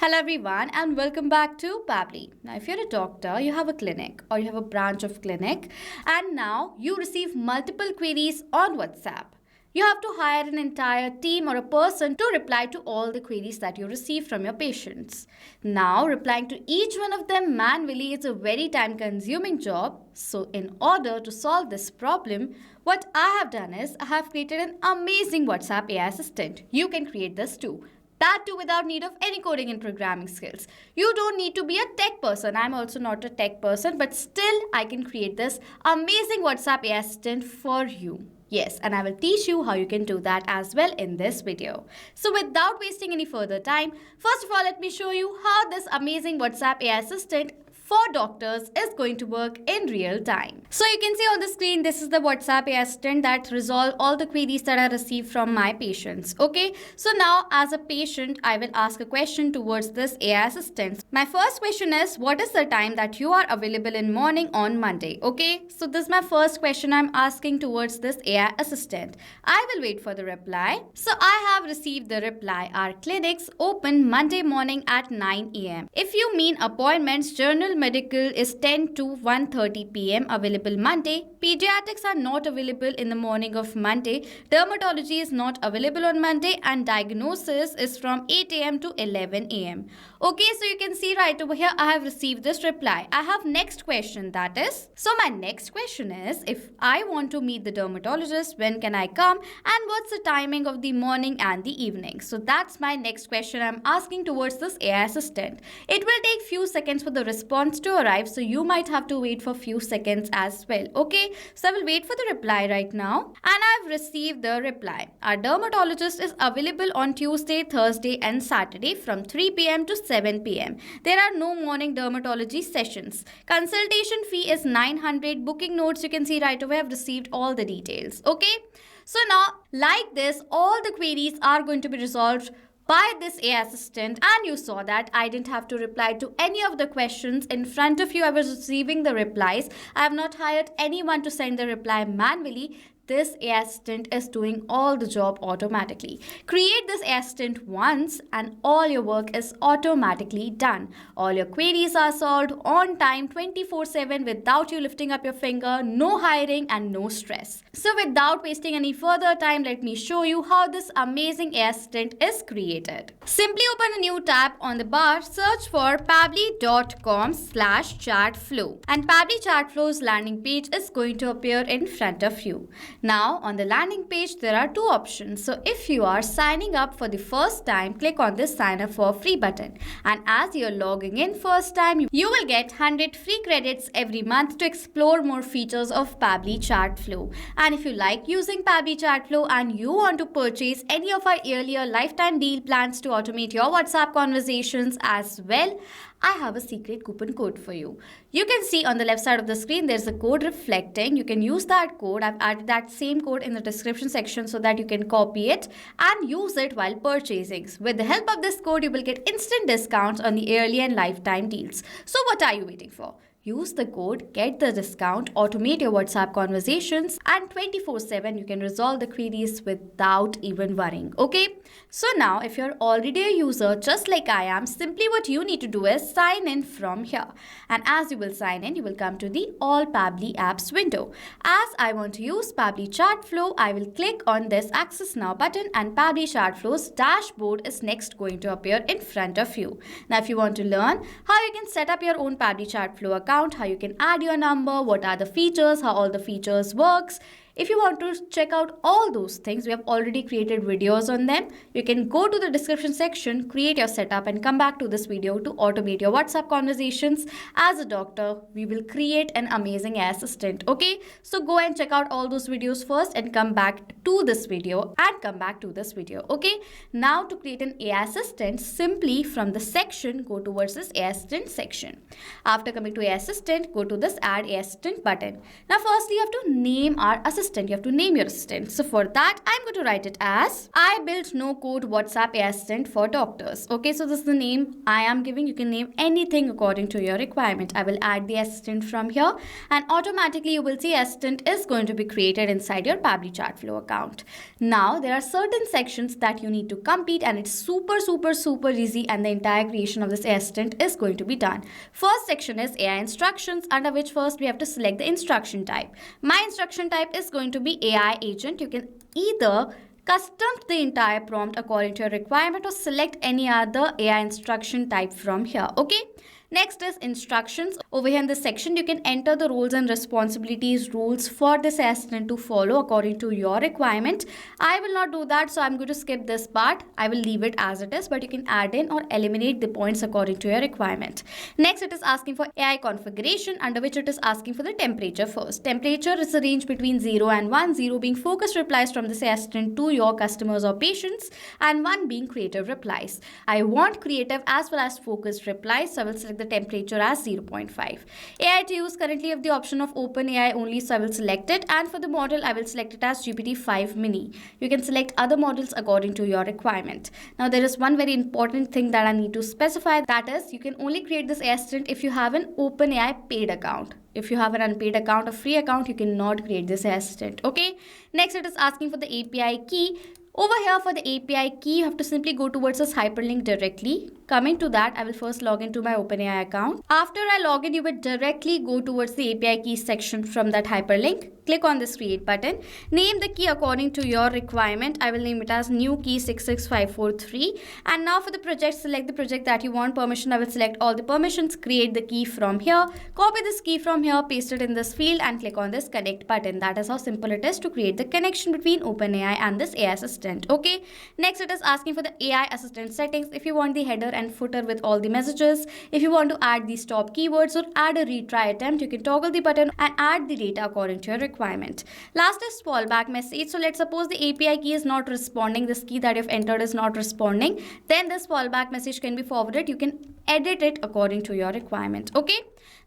Hello everyone and welcome back to Pabbly. Now if you're a doctor, you have a clinic or you have a branch of clinic and now you receive multiple queries on WhatsApp. You have to hire an entire team or a person to reply to all the queries that you receive from your patients. Now replying to each one of them manually is a very time consuming job. So in order to solve this problem, what I have done is I have created an amazing WhatsApp AI assistant. You can create this too. That too without need of any coding and programming skills. You don't need to be a tech person. I'm also not a tech person, but still I can create this amazing WhatsApp AI assistant for you. Yes, and I will teach you how you can do that as well in this video. So without wasting any further time, first of all, let me show you how this amazing WhatsApp AI assistant for doctors is going to work in real time. So you can see on the screen, this is the WhatsApp AI assistant that resolve all the queries that I receive from my patients. Okay, so now as a patient, I will ask a question towards this AI assistant. My first question is, what is the time that you are available in morning on Monday? Okay, so this is my first question I'm asking towards this AI assistant. I will wait for the reply. So I have received the reply. Our clinics open Monday morning at 9 a.m. If you mean appointments, general medical is 10 to 1:30 p.m. available Monday. Pediatrics are not available in the morning of Monday. Dermatology is not available on Monday and diagnosis is from 8 a.m. to 11 a.m. Okay, so you can see right over here, I have received this reply. I have next question, that is. So my next question is, if I want to meet the dermatologist, when can I come and what's the timing of the morning and the evening? So that's my next question I'm asking towards this AI assistant. It will take few seconds for the response to arrive, so you might have to wait for few seconds as well. Okay, so I will wait for the reply right now and I've received the reply. Our dermatologist is available on Tuesday, Thursday and Saturday from 3 p.m. to 7 p.m. There are no morning dermatology sessions. Consultation fee is 900. Booking notes you can see right away. I've received all the details. Okay, so now like this, all the queries are going to be resolved by this AI assistant, and you saw that I didn't have to reply to any of the questions in front of you. I was receiving the replies. I have not hired anyone to send the reply manually. This AI assistant is doing all the job automatically. Create this AI assistant once and all your work is automatically done. All your queries are solved on time 24/7 without you lifting up your finger, no hiring and no stress. So without wasting any further time, let me show you how this amazing AI assistant is created. Simply open a new tab on the bar, search for pabbly.com/chatflow and Pabbly Chatflow's landing page is going to appear in front of you. Now on the landing page there are two options. So if you are signing up for the first time, click on this sign up for free button, and as you're logging in first time, you will get 100 free credits every month to explore more features of Pabbly Chatflow. And if you like using Pabbly Chatflow and you want to purchase any of our earlier lifetime deal plans to automate your WhatsApp conversations as well, I have a secret coupon code for you. You can see on the left side of the screen there's a code reflecting. You can use that code. I've added that same code in the description section so that you can copy it and use it while purchasing. With the help of this code, you will get instant discounts on the early and lifetime deals. So what are you waiting for? Use the code, get the discount, automate your WhatsApp conversations, and 24/7 you can resolve the queries without even worrying. Okay, so now if you're already a user just like I am, simply what you need to do is sign in from here. And as you will sign in, you will come to the All Pabbly Apps window. As I want to use Pabbly Chatflow, I will click on this Access Now button and Pabbly Chatflow's dashboard is next going to appear in front of you. Now if you want to learn how you can set up your own Pabbly Chatflow account, how you can add your number, what are the features, how all the features works. If you want to check out all those things, we have already created videos on them. You can go to the description section, create your setup and come back to this video to automate your WhatsApp conversations. As a doctor, we will create an amazing AI assistant. Okay, so go and check out all those videos first and come back to this video Okay, now to create an AI assistant, simply from the section, go towards this AI assistant section. After coming to AI assistant, go to this Add AI assistant button. Now firstly, you have to name our assistant assistant. You have to name your assistant. So for that, I'm going to write it as I built no code WhatsApp AI assistant for doctors. Okay, so this is the name I am giving. You can name anything according to your requirement. I will add the assistant from here, and automatically you will see assistant is going to be created inside your Pabbly Chatflow account. Now there are certain sections that you need to complete, and it's super easy, and the entire creation of this assistant is going to be done. First section is AI instructions, under which first we have to select the instruction type. My instruction type is going to be AI agent. You can either custom the entire prompt according to your requirement or select any other AI instruction type from here. Okay. Next is instructions. Over here in this section, you can enter the roles and responsibilities rules for this assistant to follow according to your requirement. I will not do that, so I'm going to skip this part. I will leave it as it is, but you can add in or eliminate the points according to your requirement. Next, it is asking for AI configuration, under which it is asking for the temperature first. Temperature is a range between 0 and 1, 0 being focused replies from this assistant to your customers or patients, and 1 being creative replies. I want creative as well as focused replies, so I will select the temperature as 0.5. AI to use, currently have the option of OpenAI only, so I will select it, and for the model I will select it as GPT-5 mini. You can select other models according to your requirement. Now there is one very important thing that I need to specify, that is you can only create this assistant if you have an OpenAI paid account. If you have an unpaid account or free account, you cannot create this assistant. Okay. Next, it is asking for the API key. Over here for the API key, you have to simply go towards this hyperlink directly. Coming to that, I will first log into my OpenAI account. After I log in, you will directly go towards the API key section from that hyperlink. Click on this create button. Name the key according to your requirement. I will name it as new key 66543. And now for the project, select the project that you want permission. I will select all the permissions, create the key from here. Copy this key from here, paste it in this field and click on this connect button. That is how simple it is to create the connection between OpenAI and this AI assistant. Okay. Next, it is asking for the AI assistant settings. If you want the header and footer with all the messages, if you want to add these top keywords or add a retry attempt, you can toggle the button and add the data according to your requirement. Last is fallback message. So let's suppose the API key is not responding, this key that you've entered is not responding, then this fallback message can be forwarded. You can edit it according to your requirement. Okay.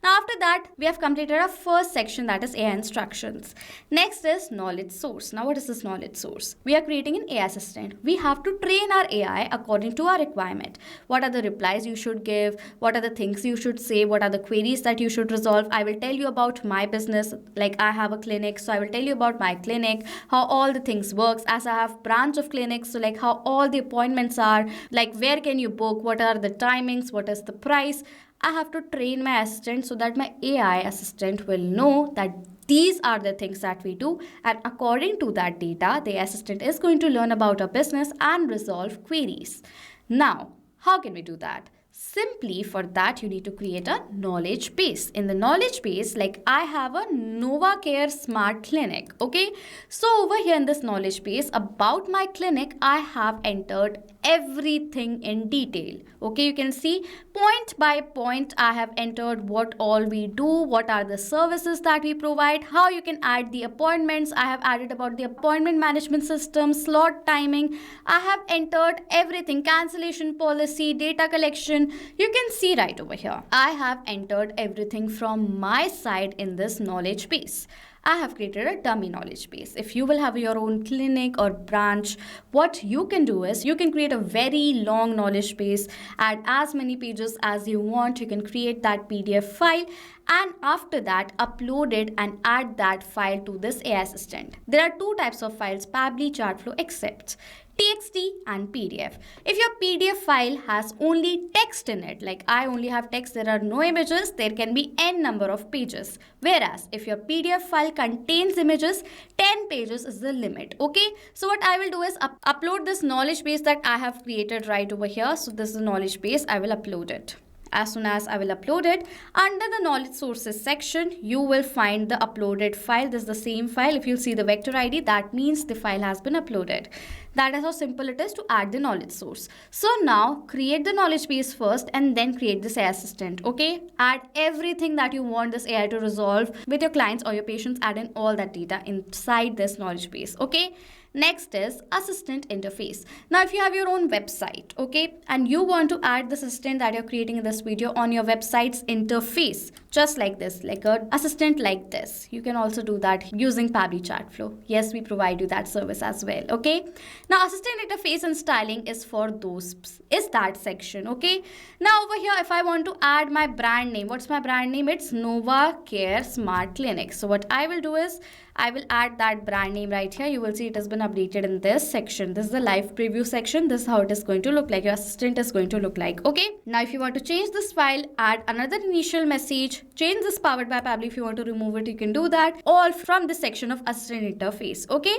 Now after that, we have completed our first section, that is AI instructions. Next is knowledge source. Now what is this knowledge source? We are creating an AI assistant. We have to train our AI according to our requirement. What are the replies you should give? What are the things you should say? What are the queries that you should resolve? I will tell you about my business, like I have a clinic, so I will tell you about my clinic, how all the things works, as I have branch of clinics, so like how all the appointments are, like where can you book, what are the timings, what is the price. I have to train my assistant so that my AI assistant will know that these are the things that we do, and according to that data, the assistant is going to learn about our business and resolve queries. Now, how can we do that? Simply for that, you need to create a knowledge base. In the knowledge base, like I have a NovaCare Smart Clinic. Okay. So over here in this knowledge base about my clinic, I have entered everything in detail. Okay. You can see point by point, I have entered what all we do, what are the services that we provide, how you can add the appointments. I have added about the appointment management system, slot timing. I have entered everything, cancellation policy, data collection. You can see right over here, I have entered everything from my side in this knowledge base. I have created a dummy knowledge base. If you will have your own clinic or branch, what you can do is you can create a very long knowledge base, add as many pages as you want. You can create that PDF file and after that upload it and add that file to this AI assistant. There are two types of files Pabbly Chatflow accepts: TXT and PDF. If your PDF file has only text in it, like I only have text, there are no images, there can be n number of pages. Whereas if your PDF file contains images, 10 pages is the limit. Okay. So what I will do is upload this knowledge base that I have created right over here. So this is the knowledge base. I will upload it. As soon as I will upload it, under the knowledge sources section, you will find the uploaded file. This is the same file. If you see the vector ID, that means the file has been uploaded. That is how simple it is to add the knowledge source. So now create the knowledge base first and then create this AI assistant. Okay. Add everything that you want this AI to resolve with your clients or your patients. Add in all that data inside this knowledge base. Okay. Next is assistant interface. Now, if you have your own website, okay, and you want to add the assistant that you're creating in this video on your website's interface, just like this, like a assistant like this, you can also do that using Pabbly Chatflow. Yes, we provide you that service as well, okay. Now, assistant interface and styling is for those, is that section, okay. Now, over here, if I want to add my brand name, what's my brand name? It's Nova Care Smart Clinic. So what I will do is I will add that brand name right here. You will see it has been updated in this section. This is the live preview section. This is how it is going to look like. Your assistant is going to look like. Okay. Now, if you want to change this file, add another initial message, change this powered by Pabbly. If you want to remove it, you can do that. All from this section of assistant interface. Okay.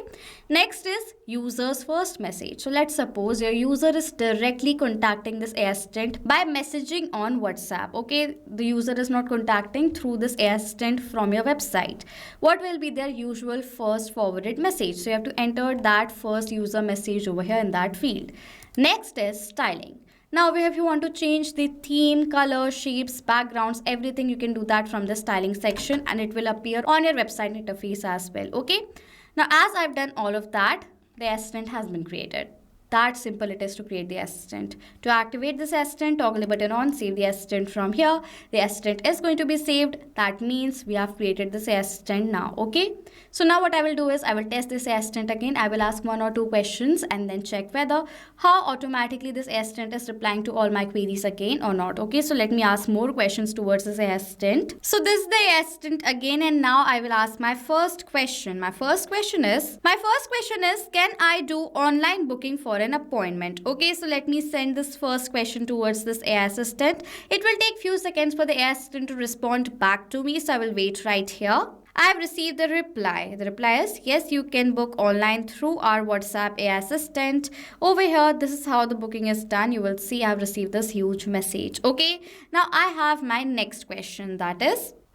Next is user's first message. So let's suppose your user is directly contacting this assistant by messaging on WhatsApp. Okay. The user is not contacting through this assistant from your website. What will be their usual first forwarded message? So you have to enter that first user message over here in that field. Next is styling. Now, if you want to change the theme, color, shapes, backgrounds, everything, you can do that from the styling section and it will appear on your website interface as well. Okay. Now, as I've done all of that, the assistant has been created. That simple it is to create the assistant. To activate this assistant, toggle the button on, save the assistant from here. The assistant is going to be saved. That means we have created this assistant now. Okay. So now what I will do is I will test this assistant again. I will ask 1 or 2 questions and then check whether how automatically this assistant is replying to all my queries again or not. Okay. So let me ask more questions towards this assistant. So this is the assistant again, and now I will ask my first question. My first question is, can I do online booking for an appointment? Okay, so let me send this first question towards this AI assistant. It will take few seconds for the AI assistant to respond back to me, so I will wait right here. I have received the reply. The reply is, yes, you can book online through our WhatsApp AI assistant. Over here, this is how the booking is done. You will see I have received this huge message. Okay, now I have my next question.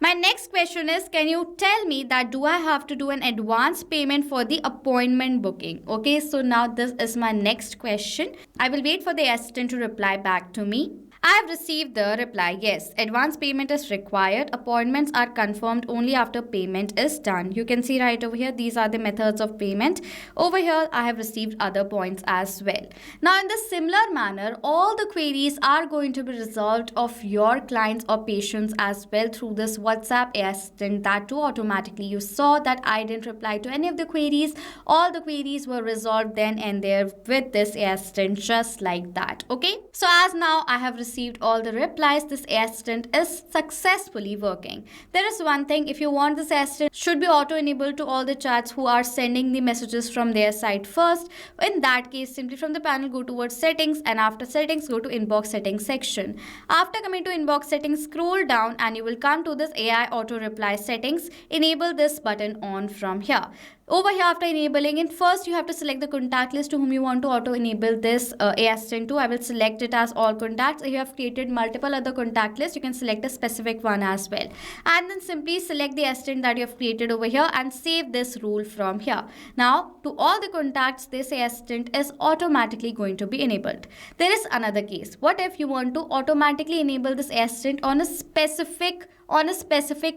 My next question is, can you tell me that do I have to do an advance payment for the appointment booking? Okay, so now this is my next question. I will wait for the assistant to reply back to me. I have received the reply, yes, advance payment is required. Appointments are confirmed only after payment is done. You can see right over here, these are the methods of payment. Over here, I have received other points as well. Now, in this similar manner, all the queries are going to be resolved of your clients or patients as well through this WhatsApp assistant. That too automatically. You saw that I didn't reply to any of the queries. All the queries were resolved then and there with this assistant, just like that. Okay, so as now I have received all the replies, this assistant is successfully working. There is one thing, if you want this assistant should be auto-enabled to all the chats who are sending the messages from their side first. In that case, simply from the panel go towards settings, and after settings go to inbox settings section. After coming to inbox settings, scroll down and you will come to this AI auto reply settings. Enable this button on from here. Over here, after enabling it, first you have to select the contact list to whom you want to auto-enable this assistant to. I will select it as all contacts. If you have created multiple other contact lists, you can select a specific one as well. And then simply select the assistant that you have created over here and save this rule from here. Now, to all the contacts, this assistant is automatically going to be enabled. There is another case. What if you want to automatically enable this assistant on a specific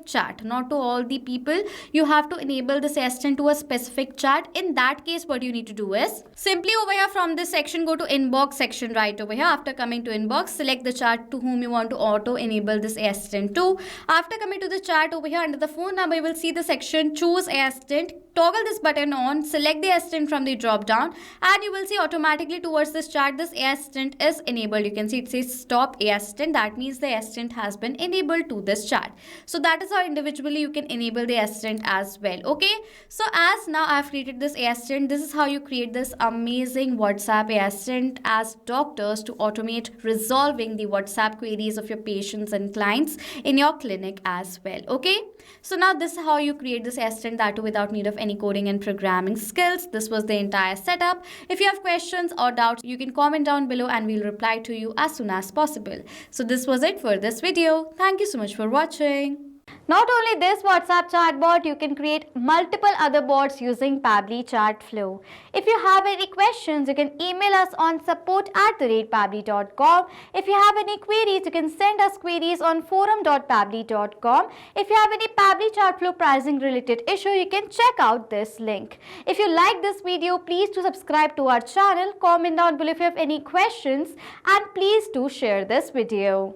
chat, not to all the people? You have to enable this assistant to a specific chat. In that case, what you need to do is simply over here from this section, go to inbox section right over here. After coming to inbox, select the chat to whom you want to auto enable this assistant to. After coming to the chat over here under the phone number, you will see the section choose assistant. Toggle this button on, select the assistant from the drop down, and you will see automatically towards this chat this assistant is enabled. You can see it says stop assistant. That means the assistant has been enabled to this chat. So that is how individually you can enable the assistant as well. Okay, so as now I have created this assistant, this is how you create this amazing WhatsApp assistant as doctors to automate resolving the WhatsApp queries of your patients and clients in your clinic as well. Okay, so now this is how you create this assistant, that too without need of any coding and programming skills. This was the entire setup. If you have questions or doubts, you can comment down below and we'll reply to you as soon as possible. So this was it for this video. Thank you so much for watching. Not only this WhatsApp chatbot, you can create multiple other bots using Pabbly Chatflow. If you have any questions, you can email us on support@pabbly.com. If you have any queries, you can send us queries on forum.pabbly.com. If you have any Pabbly Chatflow pricing related issue, you can check out this link. If you like this video, please do subscribe to our channel, comment down below if you have any questions, and please do share this video.